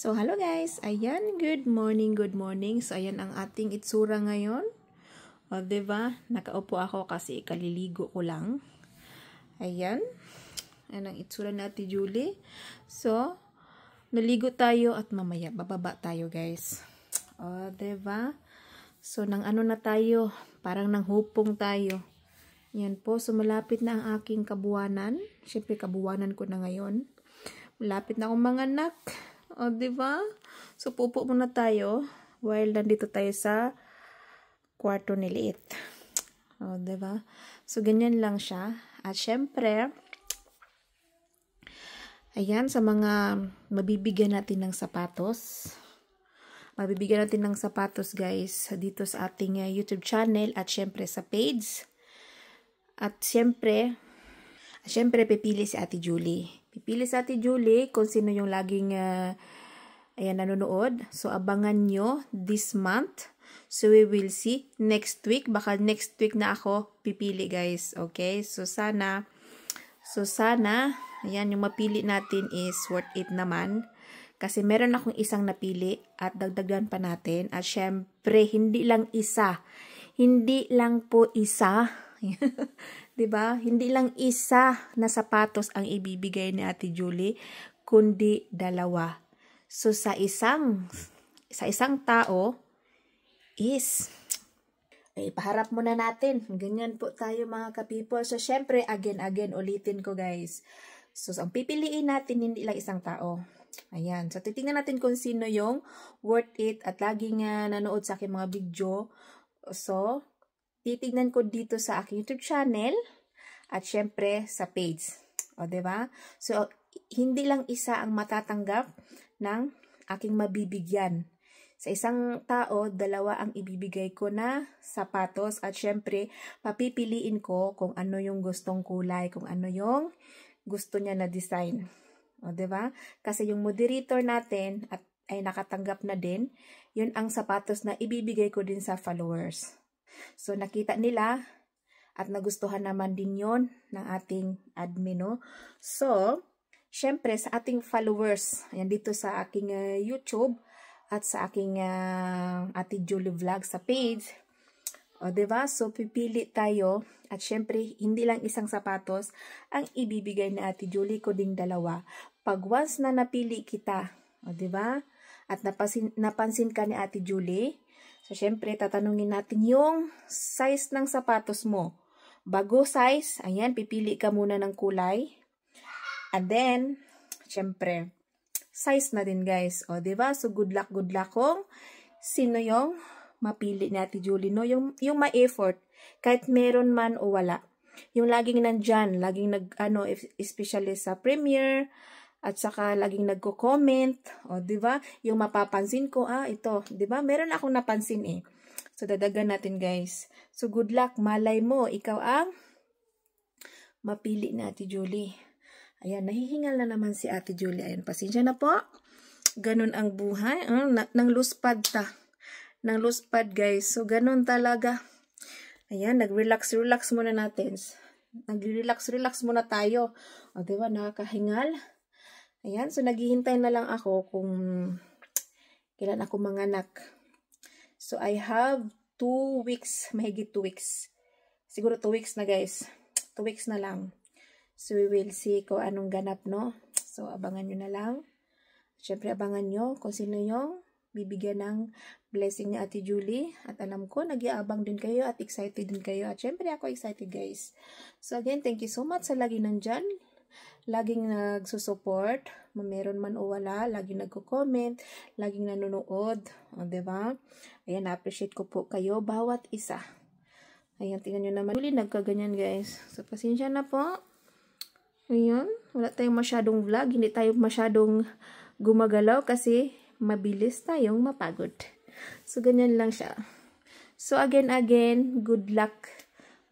So, hello guys. Ayan, good morning, good morning. So, ayan ang ating itsura ngayon. O, diba? Nakaupo ako kasi kaliligo ko lang. Ayan. Ayan ang itsura natin, Julie. So, naligo tayo at mamaya bababa tayo, guys. O, diba? So, nang ano na tayo, parang nang hupong tayo. Yan po. So, malapit na ang aking kabuwanan. Siyempre, kabuwanan ko na ngayon. Malapit na akong manganak. O, diba? So, pupo muna tayo while nandito tayo sa kwarto ni Liit. O, diba? So, ganyan lang siya. At syempre, ayan, sa mga mabibigyan natin ng sapatos. Mabibigyan natin ng sapatos, guys, dito sa ating YouTube channel at syempre sa page. At syempre, pipili si Ate Julie. Pipili si Ate Julie kung sino yung laging ayan, nanonood. So, abangan nyo this month. So, we will see next week. Baka next week na ako pipili, guys. Okay? So, sana, ayan, yung mapili natin is worth it naman. Kasi meron akong isang napili at dagdagan pa natin. At syempre, hindi lang isa. Hindi lang po isa. Diba? Hindi lang isa na sapatos ang ibibigay ni Ate Julie, kundi dalawa. So, sa isang tao is, ipaharap muna natin. Ganyan po tayo mga ka-people. So, syempre, again, ulitin ko, guys. So, ang pipiliin natin, hindi lang isang tao. Ayan. So, titingnan natin kung sino yung worth it at laging nanood sa aking mga video. So, titignan ko dito sa aking YouTube channel at syempre sa page. O, diba? So, hindi lang isa ang matatanggap ng aking mabibigyan. Sa isang tao, dalawa ang ibibigay ko na sapatos at syempre, papipiliin ko kung ano yung gustong kulay, kung ano yung gusto niya na design. O, diba? Kasi yung moderator natin ay nakatanggap na din, yun ang sapatos na ibibigay ko din sa followers. So, nakita nila at nagustuhan naman din yon ng ating admin, no? So, syempre, sa ating followers, ayan dito sa aking YouTube at sa aking Ate Julie Vlog sa page, o, diba? So, pipili tayo at syempre, hindi lang isang sapatos ang ibibigay ni Ate Julie, kundi dalawa. Pag once na napili kita, o, diba? At napansin ka ni Ate Julie, so, syempre, tatanungin natin yung size ng sapatos mo. Bago size, ayan, pipili ka muna ng kulay. And then, syempre, size na din, guys. O, diba? So, good luck kung sino yung mapili ni Ate Julie, no? Yung ma-effort, kahit meron man o wala. Yung laging nandyan, laging especially sa premiere, at saka laging nagko-comment, o, diba? Yung mapapansin ko, ito, diba? Meron akong napansin eh. So, dadagan natin, guys. So, good luck. Malay mo, ikaw ang mapili na Ate Julie. Ayan, nahihingal na naman si Ate Julie. Ayan, pasensya na po. Ganun ang buhay. Nang luspad ta. Nang luspad, guys. So, ganun talaga. Ayan, nag-relax muna natin. Nag-relax muna tayo. O, diba? Nakakahingal. Ayan, so naghihintay na lang ako kung kailan ako manganak. So, I have 2 weeks, mahigit 2 weeks. Siguro 2 weeks na, guys. 2 weeks na lang. So, we will see kung anong ganap, no? So, abangan nyo na lang. Siyempre, abangan nyo kung sino yung bibigyan ng blessing ni Ate Julie. At alam ko, nag-iabang din kayo at excited din kayo. At syempre, ako excited, guys. So, again, thank you so much sa lagi nandyan. Laging nagsusupport, meron man o wala, laging nagko-comment, laging nanonood, o, diba? Ayan, na-appreciate ko po kayo, bawat isa. Ayan, tingnan nyo naman. Uli, nagkaganyan, guys. So, pasensya na po. Ayan, wala tayong masyadong vlog, hindi tayo masyadong gumagalaw kasi mabilis tayong mapagod. So, ganyan lang siya. So, again, good luck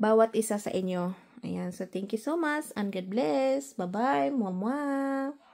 bawat isa sa inyo. Ayan, so thank you so much and God bless. Bye-bye. Mwah-mwah.